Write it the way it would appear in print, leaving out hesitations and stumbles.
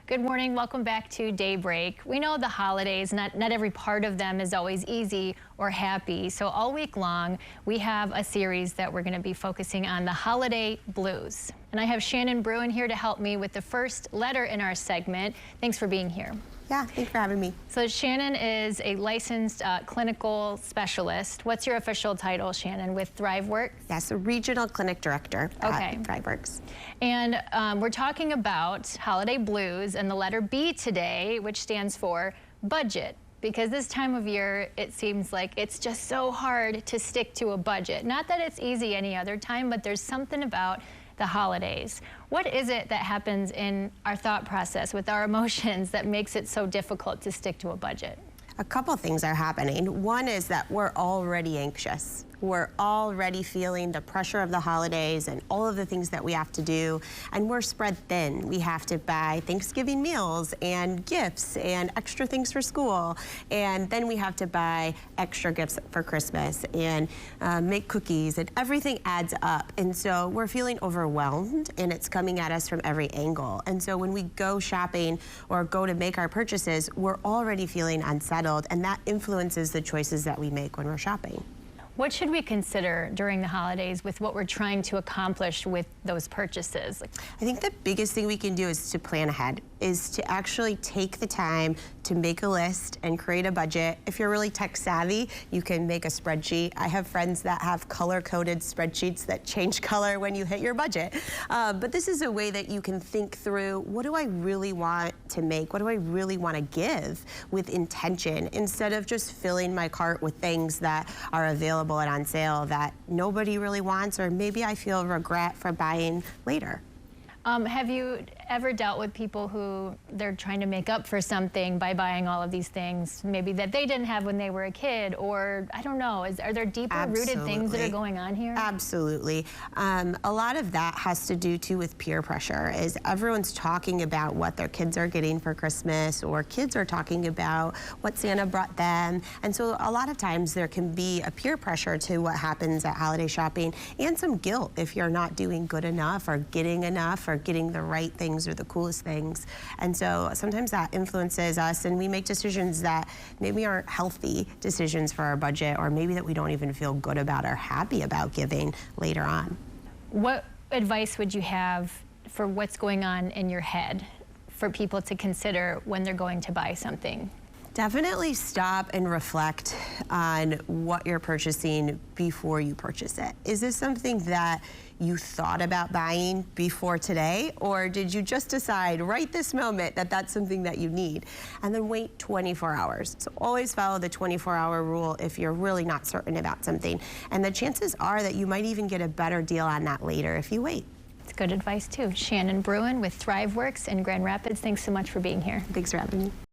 Good morning. Welcome back to Daybreak. We know the holidays, not every part of them is always easy or happy. So all week long, we have a series that we're going to be focusing on the holiday blues. And I have Shannon Bruin here to help me with the first letter in our segment. Thanks for being here. Yeah, thanks for having me. So Shannon is a licensed clinical specialist. What's your official title, Shannon, with ThriveWorks? Yes, a regional clinic director at ThriveWorks. And we're talking about holiday blues and the letter B today, which stands for budget. Because this time of year, it seems like it's just so hard to stick to a budget. Not that it's easy any other time, but there's something about the holidays. What is it that happens in our thought process with our emotions that makes it so difficult to stick to a budget? A couple things are happening. One is that we're already anxious. We're already feeling the pressure of the holidays and all of the things that we have to do, and we're spread thin. We have to buy Thanksgiving meals and gifts and extra things for school, and then we have to buy extra gifts for Christmas and make cookies, and everything adds up. And so we're feeling overwhelmed, and it's coming at us from every angle. And so when we go shopping or go to make our purchases, we're already feeling unsettled, and that influences the choices that we make when we're shopping. What should we consider during the holidays with what we're trying to accomplish with those purchases? I think the biggest thing we can do is to plan ahead, is to actually take the time to make a list and create a budget. If you're really tech savvy, you can make a spreadsheet. I have friends that have color-coded spreadsheets that change color when you hit your budget. But this is a way that you can think through, what do I really want to make? What do I really want to give with intention, instead of just filling my cart with things that are available and on sale that nobody really wants, or maybe I feel regret for buying later. Have you ever dealt with people who they're trying to make up for something by buying all of these things, maybe that they didn't have when they were a kid, or I don't know, are there deeper rooted things that are going on here? Absolutely. A lot of that has to do too with peer pressure, is everyone's talking about what their kids are getting for Christmas, or kids are talking about what Santa brought them. And so a lot of times there can be a peer pressure to what happens at holiday shopping, and some guilt if you're not doing good enough or getting enough or getting the right things or the coolest things. And so sometimes that influences us, and we make decisions that maybe aren't healthy decisions for our budget, or maybe that we don't even feel good about or happy about giving later on. What advice would you have for what's going on in your head for people to consider when they're going to buy something? Definitely stop and reflect on what you're purchasing before you purchase it. Is this something that you thought about buying before today, or did you just decide right this moment that that's something that you need? And then wait 24 hours. So always follow the 24-hour rule if you're really not certain about something. And the chances are that you might even get a better deal on that later if you wait. It's good advice too. Shannon Bruin with ThriveWorks in Grand Rapids, thanks so much for being here. Thanks for having me.